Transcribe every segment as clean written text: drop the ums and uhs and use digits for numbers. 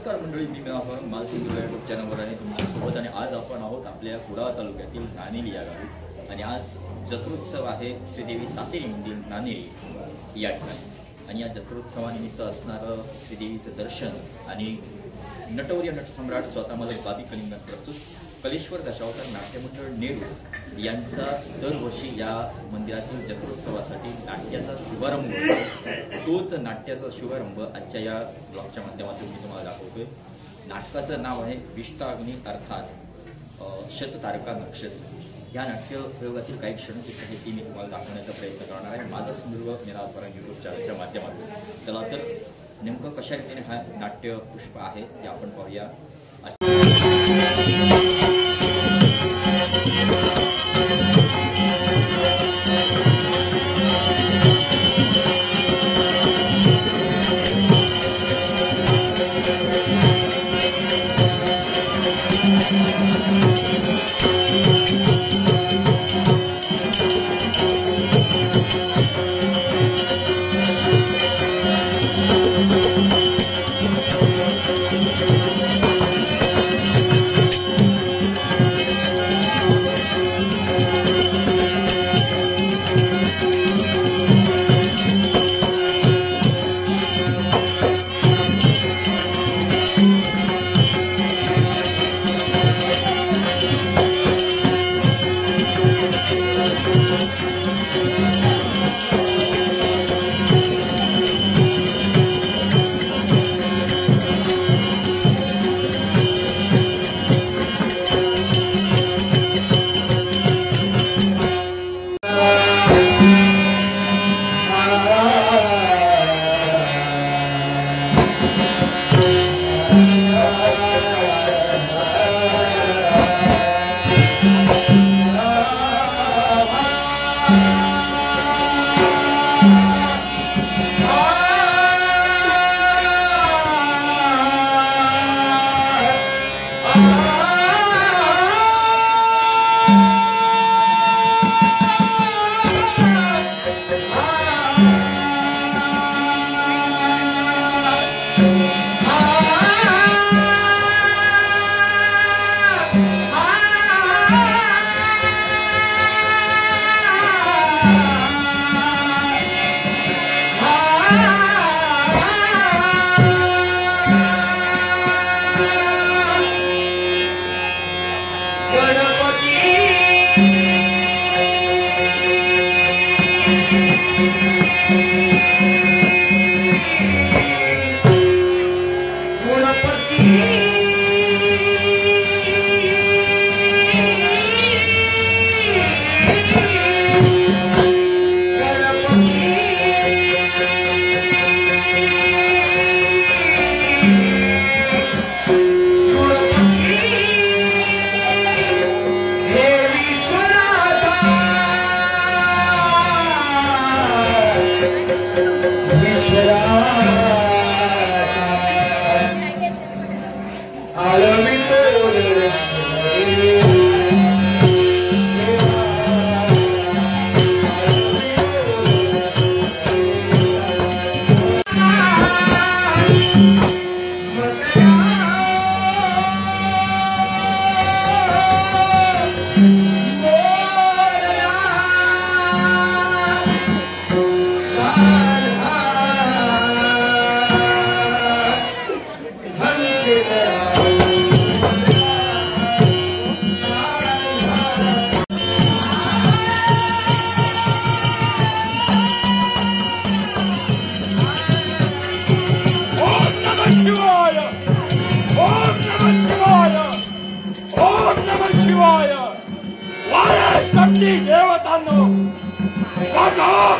नमस्कार मंडळी, मी मालसिंधुदुर्ग यूट्यूब चॅनलवर आणि तुमच्या सोबत. आणि आज आपण आहोत आपल्या कुडाळ तालुक्यातील नाणेली या गावी. आणि आज जत्रोत्सव आहे श्रीदेवी सातेरी मंदिर नाणेली या ठिकाणी. आणि या जत्रोत्सवानिमित्त असणारं श्रीदेवीचं दर्शन आणि नटवर्य नटसम्राट स्वतःमध्ये बाबी कलिंगड प्रस्तुत कलेश्वर दशावतार नाट्यमंडळ नेहरू यांचा दरवर्षी या मंदिरातील जत्रोत्सवासाठी नाट्याचा शुभारंभ होतो. तोच नाट्याचा शुभारंभ आजच्या या ब्लॉगच्या माध्यमातून मी तुम्हाला दाखवतोय. नाटकाचं नाव आहे विष्टाग्नी अर्थात शततारका नक्षत्र. या नाट्य प्रयोगातील काही क्षण आहेत ती मी तुम्हाला दाखवण्याचा प्रयत्न करणार आहे माझा सिंधुदुर्ग मेरा आजपर्यंत यूट्यूब चॅनलच्या माध्यमातून. चला तर नेमकं कशा रीतीने हा नाट्य पुष्प आहे ते आपण पाहूया.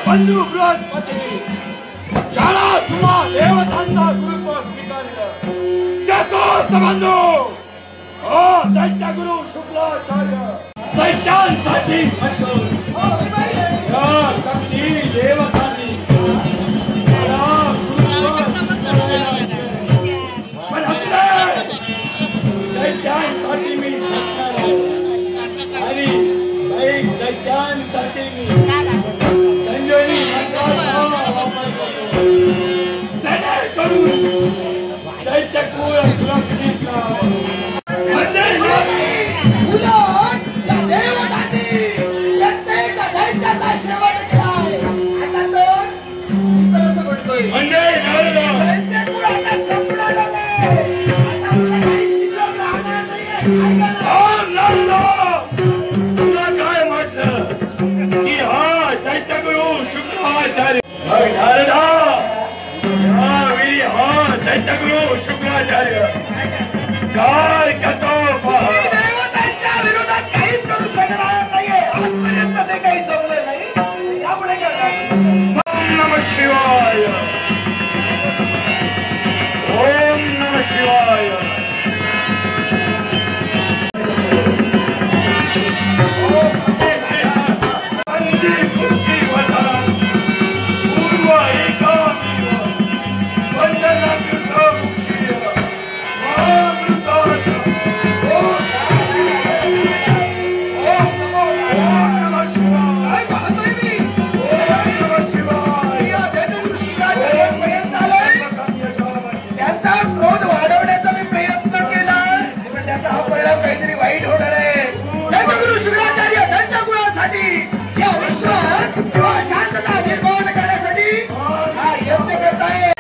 बंधू बृहस्पती ज्याला तुम्हा देवतांचा गुरुत्व स्वीकारलं बंधू हो दैत्य गुरु शुक्लाचार्य दैत्यांसाठी देवतांनी दैत्यांसाठी मी आणि दैत्यांसाठी मी संजयनी मंत्राचा वापर करतो. दैत्य कुळ सुरक्षित राहावं. म्हणजे उलट या देवतांनी प्रत्येक दैत्याचा शेवट केलाय. आता तर असं म्हणतोय म्हणजे नारद दैत्यकुळाचा संपणार आहे. आता आपलं काही शिल्लक राहणार नाहीये. ऐका ना. नारद तुला काय म्हटलं की हा दैत्यगुरु शुक्राचार्य नारदा यावेळी हा दैत्यगुरु शुक्राचार्य काय करतो पहा. मी देवतांच्या विरोधात काहीच करू शकणार नाहीये. आजपर्यंत ते काही जमलं नाही. यापुढे करणार. ओम नमः शिवाय. ओम नमः शिवाय. काय पाहतोय मी? या दैत्यगुरु शुक्राचार्यांपर्यंत आलोय. त्यांचा क्रोध वाढवण्याचा मी प्रयत्न केला पण त्याचा हा परिणाम काहीतरी वाईट होणार आहे. दैत्यगुरु शुक्राचार्य त्यांच्या गुणासाठी या विश्वात शांतता निर्माण करण्यासाठी हा यत्न करताय.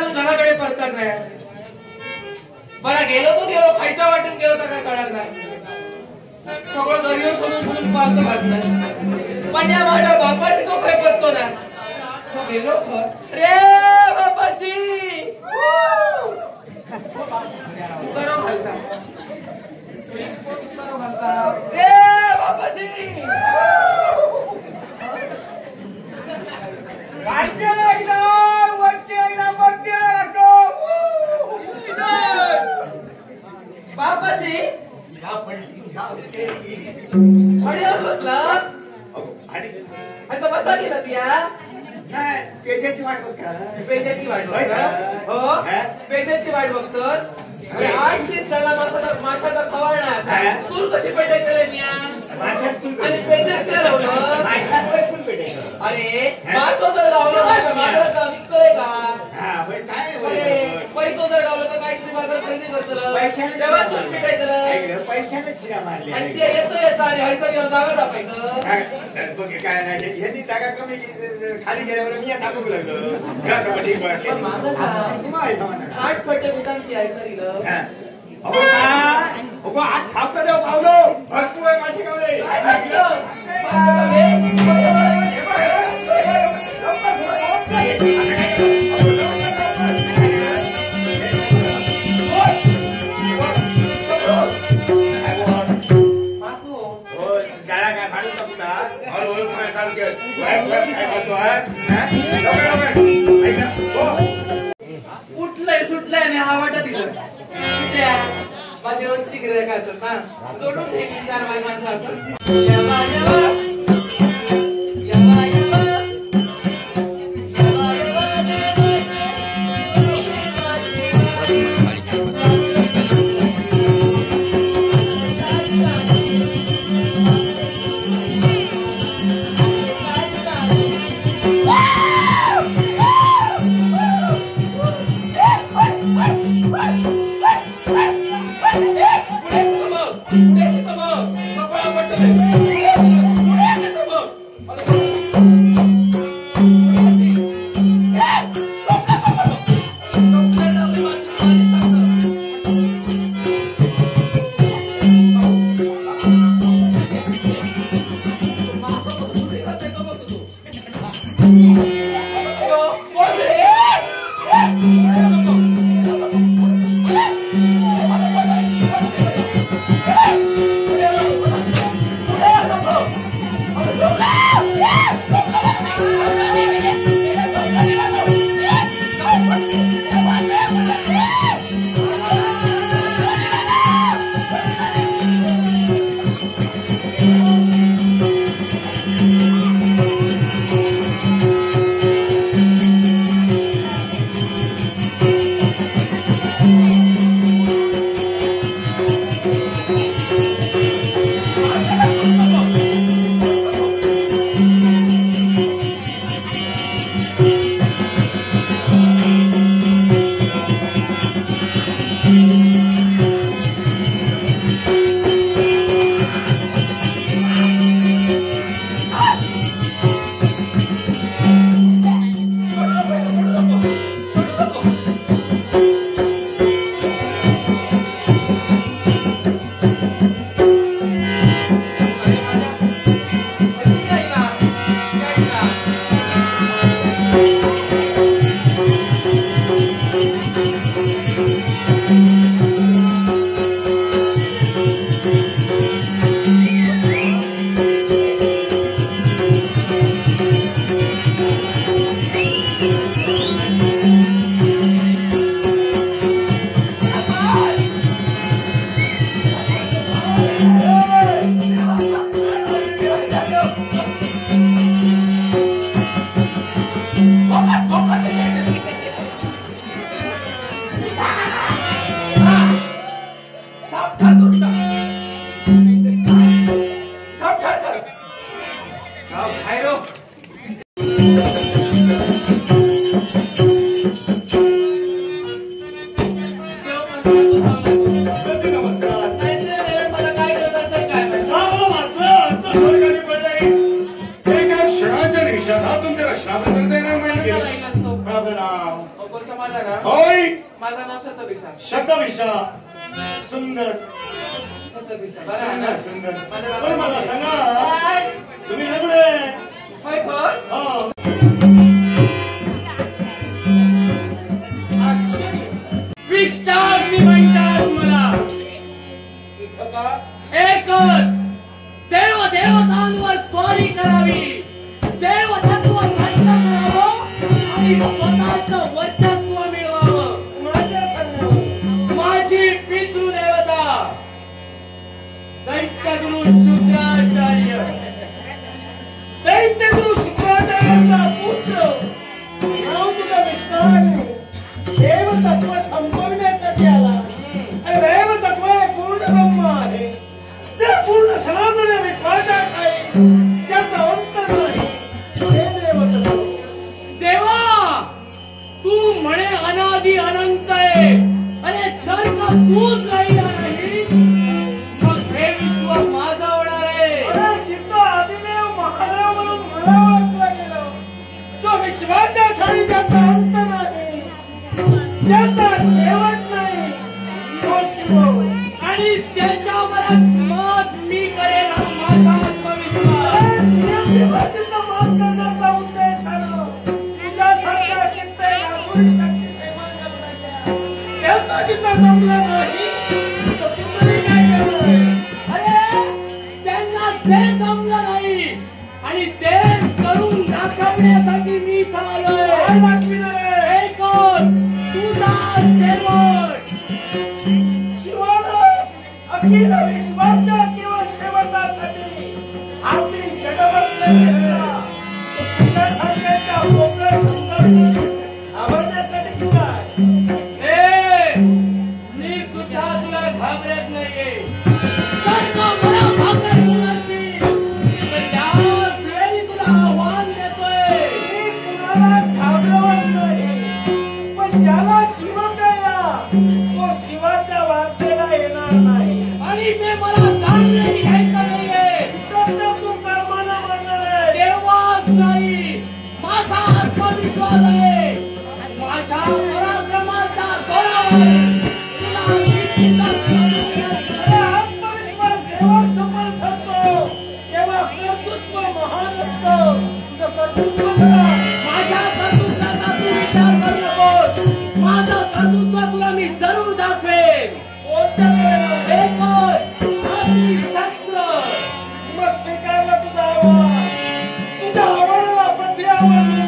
अजून घराकडे परतत नाही. मला गेलो तो गेलो, खायच्या वाटून गेलो तर काय कळत नाही. सगळं दर्यो शोधून शोधून पालतो घातलं, पण या माझ्या बापाशी तो काही पडतो ना. तो गेलो रे बापाशी उतारो घालता रे बापाशी. बापाशी बसला असं बसा गेला तिया. पेजेची वाट बघता. पेजेची वाट बघता. हो पेजेची वाट बघतो. अरे 8 दिवस झाला माशाचा खवाळणार. तू कशी पेटायचं मिया आणि पेजेत काय लावलं. अरे मासो जर लावलं बाजारात निघतोय का. पैसो जर लावलं तर काय बाजारात खरेदी करतो तेव्हा तू पेटायचं. पैशाने शिरा मारली आणि ते येतं येतं आणि व्हायचं घेऊन जागा दापायचं. काय नाही ह्यांनी जागा कमी खाली गेल्यावर मी टाकू लागलो. आठ फटे बुटांची आहे सरीला. आज खापका देव पावलो भरपूर आहे मासे गावले. जाळा काय फाडून टाकता उठलंय सुटलंय आणि हा वाटत दिलं माझे रोजची गिऱ्हाईक असत ना जोडून ठेवली 4 माणसं असत. तुझं नाव? कोणतं माझं नाव? होय, माझं नाव शतभिषा. शतभिषा. सुंदर शतभिषा. सुंदर सुंदर. माझं पण मला सांगा, काय? तुम्ही सगळे होय कोण? हो विष्टाग्नी म्हणतात मला. एकच देव देवतांवर स्वारी करावी, देव तत्व नष्ट करावं आणि स्वतःचं वर्चस्व मिळवावं. माझी पितृदेवता दैत्यगुरु शुक्राचार्य, दैत्यगुरु शुक्राचार्यांचा पुत्र. नाव तुझं विष्टाग्नी. देवतत्व संपवण्यासाठी आला. देवतत्व हे पूर्ण ब्रह्म आहे, ते पूर्ण सनातन विश्वाच्या ठाई, ज्याचा अंत नाही, हे देवतत्व. देवा, तू म्हणे अनादि अनंत आहे, अरे जर का तूच राहिला नाही मग हे विश्व माझा होणार आहे. अरे जिथं आदिदेव महादेव म्हणून मला ओळखलं गेलं, तो विश्वाच्या ठाई ज्याचा अंत नाही, ज्याचा शेवट नाही, तो शिव. आणि त्याच्यावरच मत मी करेन हा माझा आत्मविश्वास. मत करण्याचा उद्देश आहे तुझ्यासारख्या कित्येक आसुरी शक्तीचे मार्ग करायचे. त्यांना जिथं जमलं नाही तर तुम्ही काय करणार? अरे त्यांना ते जमलं नाही आणि ते करून दाखवण्यासाठी मी इथं आलोय. काय दाखविणार आहे? एकच तुझा शेवट. शिवाला अखिल विश्वाच्या केवळ शेवटासाठी आपली जगवंत घेतला. तुझ्यासारख्याच्या मोकळ्या आवडण्यासाठी किती मी सुद्धा तुला घाबरत नाहीये. मला घाबरत नसतील तर त्याच वेळी तुला आव्हान देतोय. मी कुणाला घाबरवत नाही, पण ज्याला शिव कळला तो शिवाच्या वाटेला येणार नाही. आणि ते मला जाणून घ्यायचं नाहीये. तर तू कर्माला मानणार आहे. देवाच नाही, माझा आत्मविश्वास आहे. माझ्या पराक्रमाचा गोळावर तुला आत्मविश्वास जेव्हा सफल ठरतो तेव्हा कर्तृत्व महान असतं. तुझं कर्तृत्व करा. माझ्या कर्तृत्वाचा तू विचार करू नकोस. माझं कर्तृत्व तुला मी जरूर दाखवेन. शस्त्र. मग स्वीकारला तुझा आवाज. तुझ्या आवाजाला पती आवाज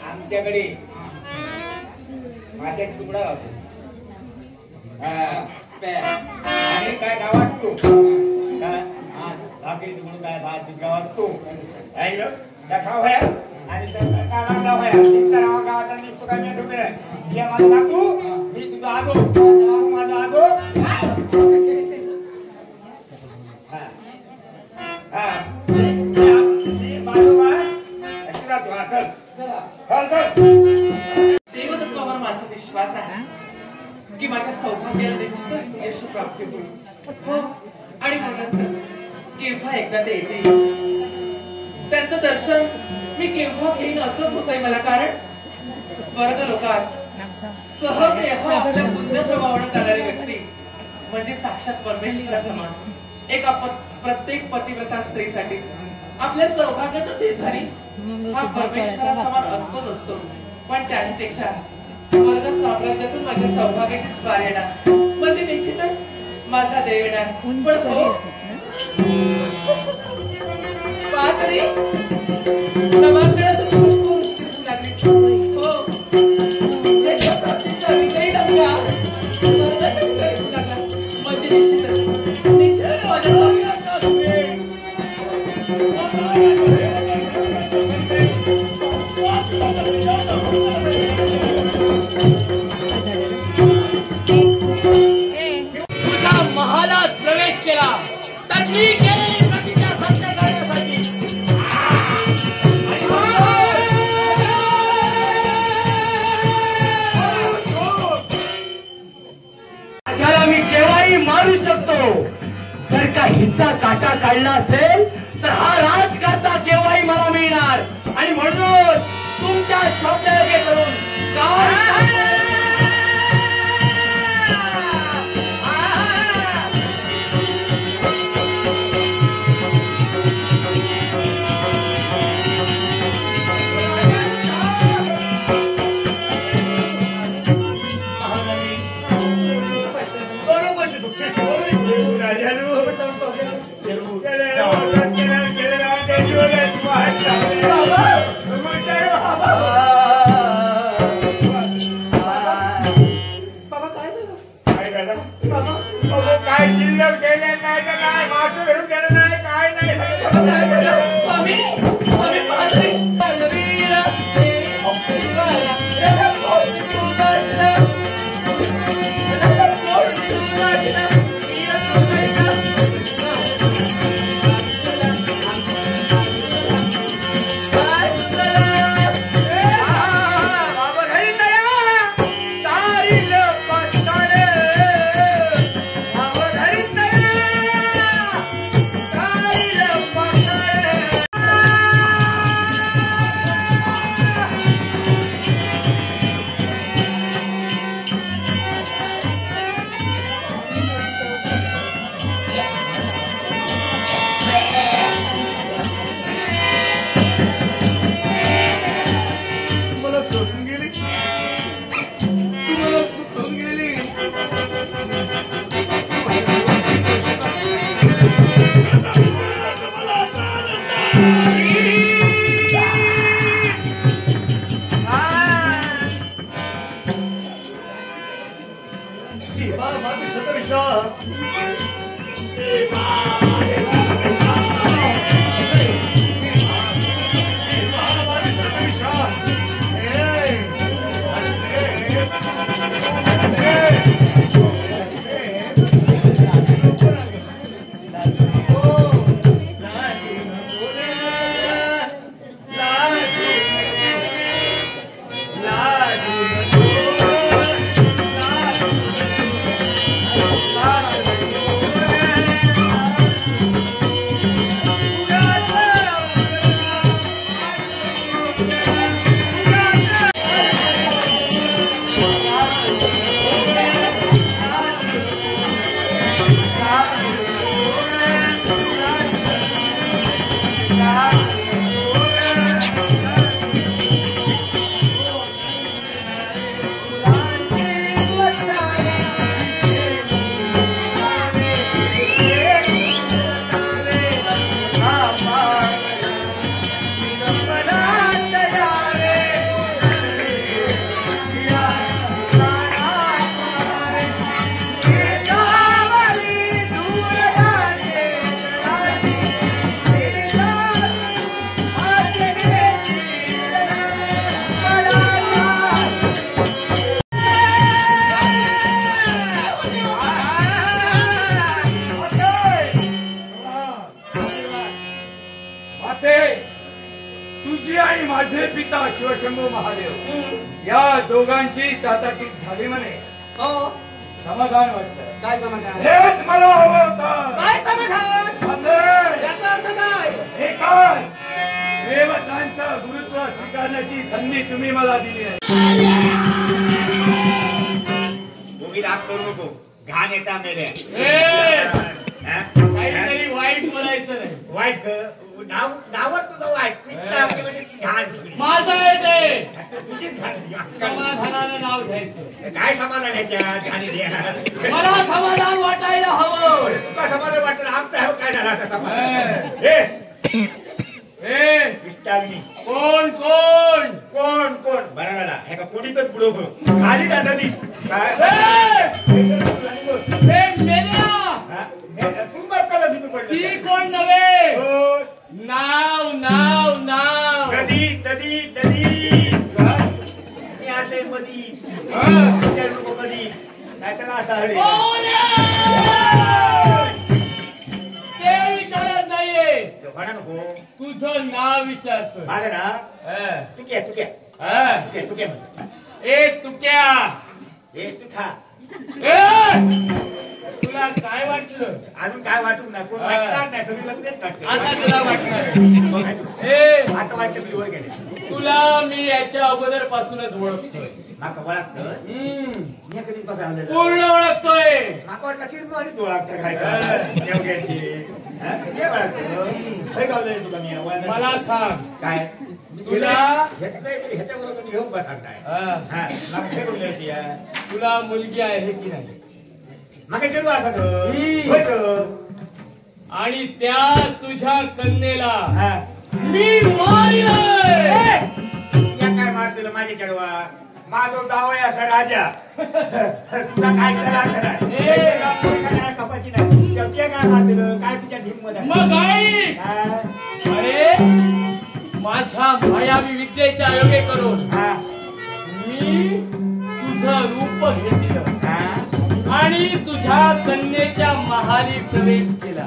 आमच्याकडे माझ्या तुकडा होतो आणि काय गावात तू भाकरी तुकडून काय भात गावात तू ऐकलं त्या खाव आहे आणि गावात गावात निघतो काय मी तुझा सौभाग्याला निश्चितच यश प्राप्ती होईल. हो, आणि म्हणूनच केव्हा एकदा ते येतील त्यांचं दर्शन मी केव्हा घेईन असंच होतंय मला. कारण स्वर्ग लोकात सहज एव्हा आपल्या पुण्य प्रभावाने जाणारी व्यक्ती म्हणजे साक्षात परमेश्वरा समान. एका प्रत्येक पतिव्रता स्त्रीसाठी आपल्या सौभाग्याचा देधारी हा परमेश्वरा समान असतोच असतो. पण त्याहीपेक्षा स्वर्ग साम्राज्यातून माझ्या सौभाग्याची स्वार येणार म्हणजे निश्चितच माझा देव येणार. पण हो पाहतरी नमाजगडातून पुष्पवृष्टी होऊ लागली. हो, यशप्राप्तीचा विजयी डंका स्वर्गाच्या ठिकाणी होऊ लागला म्हणजे निश्चितच माझ्या तुझ्या महालात प्रवेश केला तर मी केलेली प्रतिज्ञा सत्य करण्यासाठी ज्याला मी केव्हाही मारू शकतो. जर का हिचा काटा काढला असेल तर हा राजकर्ता केव्हाही मला मिळणार. आणि म्हणून तुमच्या शब्दायोग्य करून काय शिल्लक गेले नाही तर काय मागं भरून गेलं नाही काय माझे पिता शिवशंभू महादेव या दोघांची ताताकीत झाली म्हणे. हो, समाधान वाटतं. काय समाधान? हेच मला हवं होतं. काय समाधान? म्हणजे याचा अर्थ काय? हे काय देवतांचा गुरुत्व स्वीकारण्याची संधी तुम्ही मला दिली आहे. उगी राग करू नको, घाण येता मेल्या. काहीतरी वाईट बोलायचं नाही. वाईट नावच तुझं वाईट घाण माझं आहे ते. तुझीच घाण. समाधानानं नाव घ्यायचं. काय समाधान ह्याच्यात घाणी द्या. मला समाधान वाटायला हवं. तुका समाधान वाटलं आमचं काय झालं आता समाधान? कोण कोण कोण कोण बरा झाला हे का पोटीतच पुढं करू खाली का नदी तू बरकाला तिथं पडली ती कोण नव्हे. नाव नाव नाव कधी तधी तधी मी असे मधी विचार नको कधी नाही त्याला असं हवे ते विचारत नाहीये. म्हणा नको तुझं नाव विचारतो. माझं ना तुक्या तुक्या तुक्या ए तुक्या. हे तू खा तुला काय वाटलं? अजून काय वाटू ना कोण वाटणार नाही सगळी लगेच टाकते. आता तुला वाटणार. आता वाटतं तुझी वर गेले. तुला मी याच्या अगोदर पासूनच ओळखतोय. माका ओळखतं मी कधी कसं आलेलं पूर्ण ओळखतोय. माका वाटलं की आणि ओळखतं काय एवढ्याची हे ओळखतं हे गावलंय तुला मी मला सांग काय तुला ह्याच्याबरोबर कधी घेऊन बसणार तुला मुलगी आहे की नाही? मागे चेडू असा होय आणि त्या तुझ्या कन्येला हा मी मारलंय. या काय मारतील माझे चेडवा माझा गाव आहे असा राजा तुला काय कपाची नाही काय मारतील काय तुझ्या भीम मध्ये मग आई अरे माझ्या मायावी विद्येच्या आयोगे करून मी तुझं रूप घेतलं आणि तुझ्या कन्येच्या महाली प्रवेश केला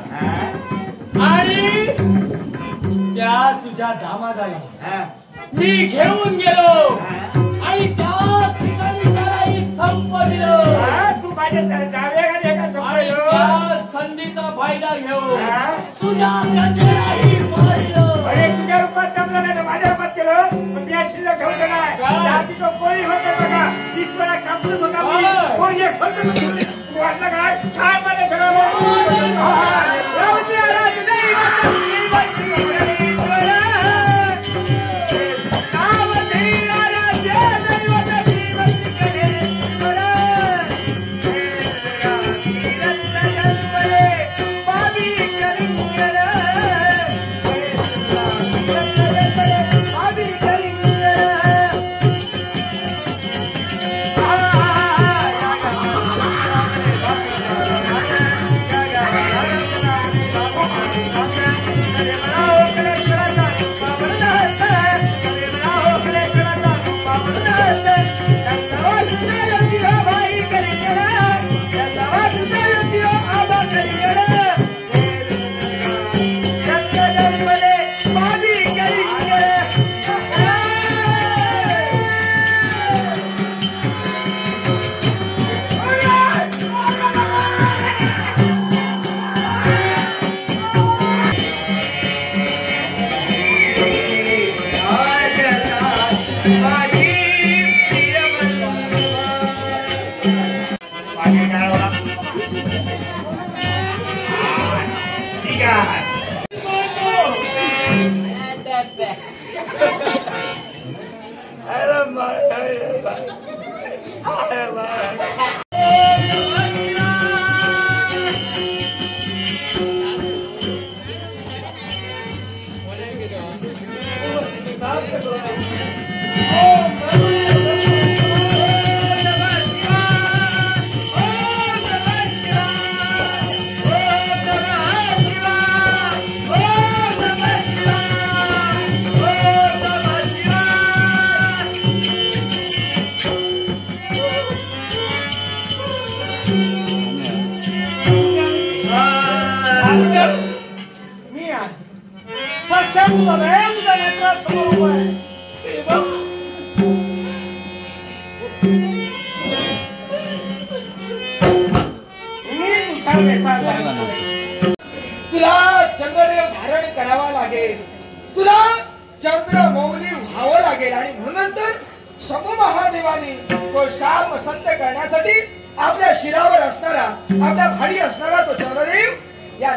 आणि त्या तुझ्या दामादाला मी घेऊन गेलो आणि त्या ठिकाणी त्यालाही संपविलं. तू माझ्या त्या संधीचा फायदा घेऊन तुझ्या कन्येलाही मारलं. अरे तुझ्या रूपात जमलं नाही माझ्या रूपात केलं पण मी शिल्लक ठेवलं नाही. तिथं कोणी होतं बघा ईश्वरा कापसून होता कोणी एक वाटलं काय काय मला तुला चंद्रदेव धारण करावा लागेल, तुला चंद्रमौली व्हावं लागेल आणि म्हणूनच तर शंभू महादेवानी तो शाप संत करण्यासाठी आपल्या शिरावर असणारा, आपल्या भाडी असणारा तो चंद्रदेव या